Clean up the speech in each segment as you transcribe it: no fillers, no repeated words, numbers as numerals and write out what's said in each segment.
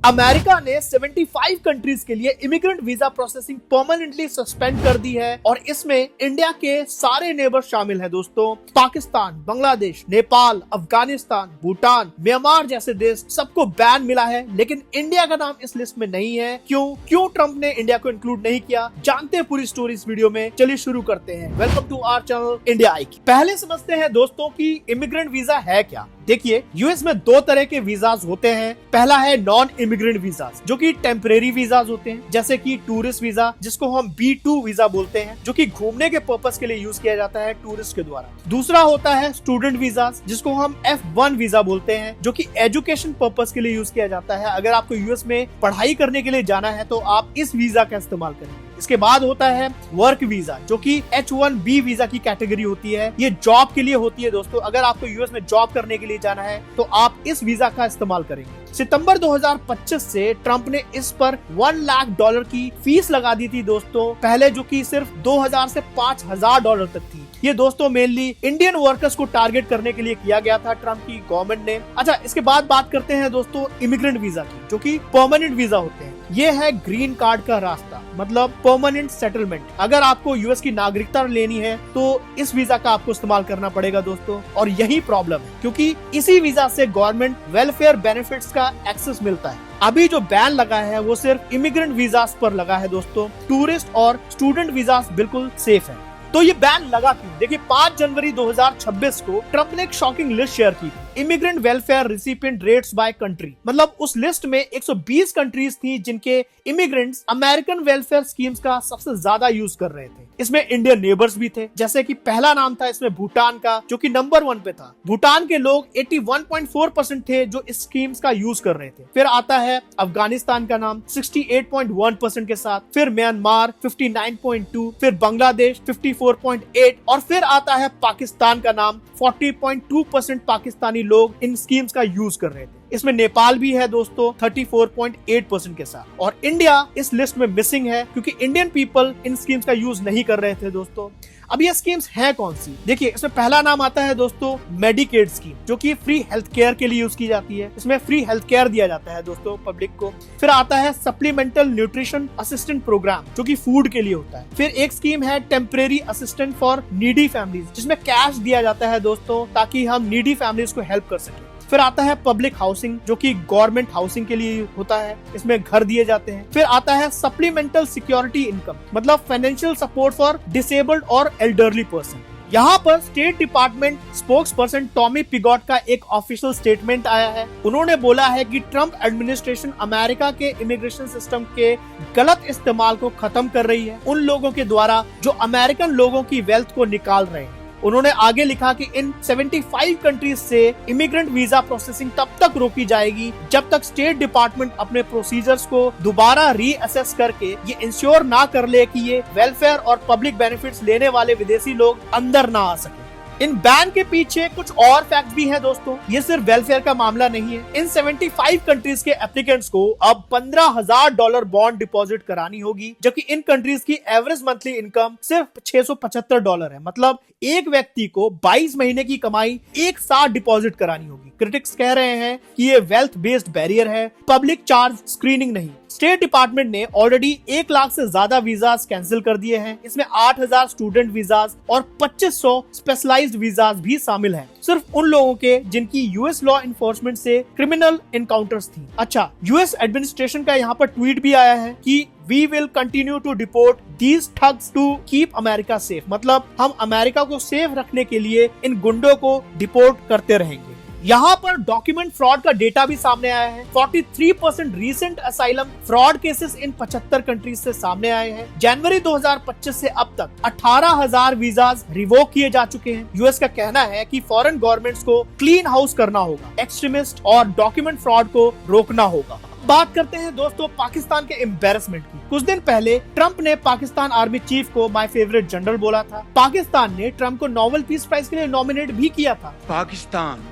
America ने 75 countries के लिए immigrant visa processing permanently suspend कर दी है और इसमें इंडिया के सारे नेबर शामिल हैं दोस्तों। पाकिस्तान, बांग्लादेश, नेपाल, अफगानिस्तान, भूटान, म्यांमार जैसे देश सबको बैन मिला है, लेकिन इंडिया का नाम इस लिस्ट में नहीं है। क्यों ट्रंप ने इंडिया को इंक्लूड नहीं किया, जानते हैं पूरी स्टोरी इस वीडियो में। चलिए शुरू करते हैं। Welcome to our channel India I. पहले समझते हैं दोस्तों कि इमिग्रेंट वीजा है क्या। देखिए, यूएस में दो तरह के वीजाज होते हैं। पहला है नॉन इमिग्रेंट वीजाज, जो कि टेम्परेरी वीजाज होते हैं, जैसे कि टूरिस्ट वीजा जिसको हम B2 वीजा बोलते हैं, जो कि घूमने के पर्पस के लिए यूज किया जाता है टूरिस्ट के द्वारा। दूसरा होता है स्टूडेंट वीजाज, जिसको हम F1 वीजा बोलते हैं, जो कि एजुकेशन पर्पस के लिए यूज किया जाता है। अगर आपको यूएस में पढ़ाई करने के लिए जाना है तो आप इस वीजा का इस्तेमाल करेंगे। इसके बाद होता है वर्क वीजा, जो कि H1B वीजा की कैटेगरी होती है। ये जॉब के लिए होती है दोस्तों। अगर आपको यूएस में जॉब करने के लिए जाना है तो आप इस वीजा का इस्तेमाल करेंगे। सितंबर 2025 से ट्रंप ने इस पर $1 लाख की फीस लगा दी थी दोस्तों, पहले जो कि सिर्फ 2000 से $5000 तक थी। ये दोस्तों मेनली इंडियन वर्कर्स को टारगेट करने के लिए किया गया था ट्रंप की गवर्नमेंट ने। अच्छा, इसके बाद बात करते हैं दोस्तों इमिग्रेंट वीजा की, जो कि परमानेंट वीजा होते हैं। ये है ग्रीन कार्ड का रास्ता, मतलब परमानेंट सेटलमेंट। अगर आपको यूएस की नागरिकता लेनी है तो इस वीजा का आपको इस्तेमाल करना पड़ेगा दोस्तों। और यही प्रॉब्लम है, क्योंकि इसी वीजा से गवर्नमेंट वेलफेयर बेनिफिट्स का एक्सेस मिलता है। अभी जो बैन लगा है वो सिर्फ इमिग्रेंट वीजास पर लगा है दोस्तों। टूरिस्ट और स्टूडेंट वीजास बिल्कुल सेफ है। तो ये बैन लगा क्यों? देखिए, 5 जनवरी 2026 को ट्रंप ने एक शॉकिंग लिस्ट शेयर की थी, immigrant welfare recipient rates by country. मतलब उस लिस्ट में 120 कंट्रीज थी जिनके इमिग्रेंट्स अमेरिकन वेलफेयर स्कीम्स का सबसे ज्यादा यूज कर रहे थे। इसमें इंडियन नेबर्स भी थे, जैसे कि पहला नाम था इसमें भूटान का, जो कि नंबर 1 पे था। भूटान के लोग 81.4% थे जो इस स्कीम्स का यूज कर रहे थे। फिर आता है अफगानिस्तान का नाम 68.1% के साथ, फिर म्यांमार 59.2%, फिर बांग्लादेश 54.8% और फिर आता है पाकिस्तान का नाम। 40.2% पाकिस्तानी लोग इन स्कीम्स का यूज कर रहे थे। इसमें नेपाल भी है दोस्तों 34.8% के साथ। और इंडिया इस लिस्ट में मिसिंग है, क्योंकि इंडियन पीपल इन स्कीम्स का यूज नहीं कर रहे थे दोस्तों। अब ये स्कीम्स हैं कौन सी? देखिए, इसमें पहला नाम आता है दोस्तों मेडिकेड स्कीम, जो कि फ्री हेल्थ केयर के लिए यूज की जाती है। इसमें फ्री हेल्थ केयर दिया जाता है दोस्तों पब्लिक को। फिर आता है सप्लीमेंटल न्यूट्रिशन असिस्टेंट प्रोग्राम, जो कि फूड के लिए होता है। फिर एक स्कीम है temporary assistant for needy families, जिसमें कैश दिया जाता है दोस्तों, ताकि हम नीडी फैमिलीज को हेल्प कर सके। फिर आता है पब्लिक हाउसिंग, जो कि गवर्नमेंट हाउसिंग के लिए होता है। इसमें घर दिए जाते हैं। फिर आता है सप्लीमेंटल सिक्योरिटी इनकम, मतलब फाइनेंशियल सपोर्ट फॉर डिसेबल्ड और एल्डरली पर्सन। यहाँ पर state department spokes person Tommy Pigott का एक ऑफिशियल स्टेटमेंट आया है। उन्होंने बोला है कि ट्रंप एडमिनिस्ट्रेशन अमेरिका के इमिग्रेशन सिस्टम के गलत इस्तेमाल को खत्म कर रही है, उन लोगों के द्वारा जो अमेरिकन लोगों की वेल्थ को निकाल रहे हैं। उन्होंने आगे लिखा कि इन 75 कंट्रीज से इमिग्रेंट वीजा प्रोसेसिंग तब तक रोकी जाएगी जब तक स्टेट डिपार्टमेंट अपने प्रोसीजर्स को दोबारा रीअसेस करके ये इंश्योर ना कर ले कि ये वेलफेयर और पब्लिक बेनिफिट्स लेने वाले विदेशी लोग अंदर ना आ सके। इन बैन के पीछे कुछ और फैक्ट भी हैं दोस्तों। ये सिर्फ वेलफेयर का मामला नहीं है। इन 75 कंट्रीज के एप्लीकेंट्स को अब $15,000 बॉन्ड डिपॉजिट करानी होगी, जबकि इन कंट्रीज की एवरेज मंथली इनकम सिर्फ $675 है। मतलब एक व्यक्ति को 22 महीने की कमाई एक साथ डिपॉजिट करानी होगी। क्रिटिक्स कह रहे हैं कि ये वेल्थ बेस्ड बैरियर है, पब्लिक चार्ज स्क्रीनिंग नहीं। स्टेट डिपार्टमेंट ने ऑलरेडी 1 लाख से ज्यादा वीजास कैंसिल कर दिए हैं। इसमें 8000 स्टूडेंट वीजास और 2500 स्पेशलाइज्ड वीजास भी शामिल हैं, सिर्फ उन लोगों के जिनकी यूएस लॉ इन्फोर्समेंट से क्रिमिनल एनकाउंटर्स थी। अच्छा, यूएस एडमिनिस्ट्रेशन का यहाँ पर ट्वीट भी आया है कि We will continue to deport these thugs to keep America safe। मतलब हम अमेरिका को सेफ रखने के लिए इन गुंडों को डिपोर्ट करते रहेंगे। यहाँ पर डॉक्यूमेंट फ्रॉड का डेटा भी सामने आया है। 43% recent asylum fraud cases in 75 countries से सामने आए हैं। जनवरी 2025 से अब तक 18,000 वीजास रिवोक किए जा चुके हैं। यूएस का कहना है कि फॉरेन गवर्नमेंट्स को क्लीन हाउस करना होगा, एक्सट्रीमिस्ट और डॉक्यूमेंट फ्रॉड को रोकना होगा। बात करते हैं दोस्तों पाकिस्तान के एम्बैरेसमेंट की। कुछ दिन पहले ट्रंप ने पाकिस्तान आर्मी चीफ को माय फेवरेट जनरल बोला था। पाकिस्तान ने ट्रंप को नोबेल पीस प्राइज के लिए नॉमिनेट भी किया था। Pakistan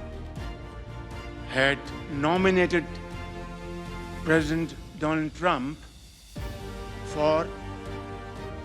had nominated President Donald Trump for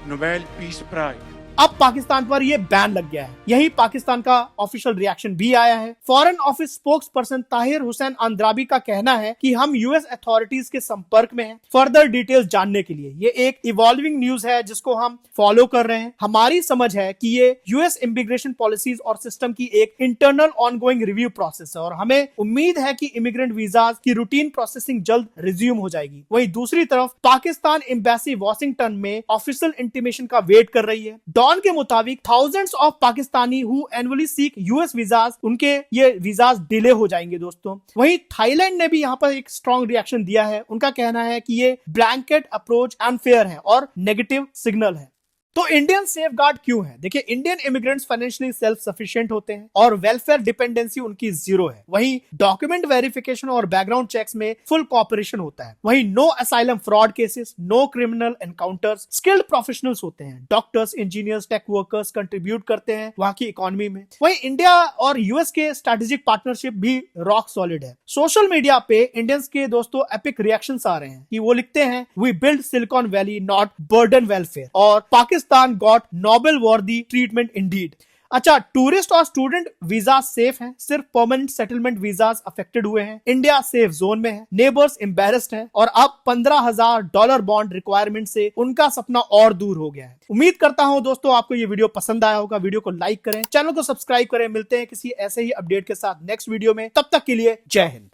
Nobel Peace Prize. अब पाकिस्तान पर यह बैन लग गया है। यही पाकिस्तान का ऑफिशियल रिएक्शन भी आया है। Foreign office spokes person Tahir Hussain Andrabi का कहना है कि हम यूएस अथॉरिटीज के संपर्क में हैं फर्दर डिटेल्स जानने के लिए। ये एक इवॉल्विंग न्यूज है जिसको हम फॉलो कर रहे हैं। हमारी समझ है कि ये यूएस इमिग्रेशन पॉलिसीज और सिस्टम की एक इंटरनल ऑनगोइंग रिव्यू प्रोसेस है और हमें उम्मीद है कि इमिग्रेंट वीजाज की रूटीन प्रोसेसिंग जल्द रिज्यूम हो जाएगी। वहीं दूसरी तरफ पाकिस्तान एम्बेसी वॉशिंगटन में ऑफिशियल इंटीमेशन का वेट कर रही है। डॉन के मुताबिक thousands of Pakistani who annually seek US visas, उनके ये वीजाज डिले हो जाएंगे दोस्तों। वहीं थाईलैंड ने भी यहाँ पर एक स्ट्रॉन्ग रिएक्शन दिया है। उनका कहना है कि ये ब्लैंकेट अप्रोच अनफेयर है और नेगेटिव सिग्नल है। तो इंडियन सेफगार्ड क्यों है? देखिए, Indian immigrants financially self sufficient होते हैं और वेलफेयर डिपेंडेंसी उनकी जीरो है। वहीं डॉक्यूमेंट वेरिफिकेशन और बैकग्राउंड चेक्स में फुल कोऑपरेशन होता है। वहीं no asylum fraud cases, no criminal encounters, skilled professionals होते हैं। Doctors, engineers, tech workers contribute करते हैं वहां की इकोनॉमी में। वहीं इंडिया और यूएस के स्ट्रेटेजिक पार्टनरशिप भी रॉक सॉलिड है। सोशल मीडिया पे इंडियंस के दोस्तों एपिक रिएक्शंस आ रहे हैं कि वो लिखते हैं, we build Silicon Valley not burden welfare, और Pakistan got Nobel worthy treatment indeed. अच्छा, टूरिस्ट और स्टूडेंट वीजा सेफ हैं, सिर्फ परमानेंट सेटलमेंट वीजास अफेक्टेड हुए हैं। इंडिया सेफ जोन में है, नेबर्स एम्बेरस्ड हैं और अब $15,000 बॉन्ड रिक्वायरमेंट से उनका सपना और दूर हो गया है। उम्मीद करता हूं दोस्तों आपको ये वीडियो पसंद आया होगा। वीडियो को लाइक करें, चैनल को सब्सक्राइब करें। मिलते हैं किसी ऐसे ही अपडेट के साथ नेक्स्ट वीडियो में। तब तक के लिए जय हिंद।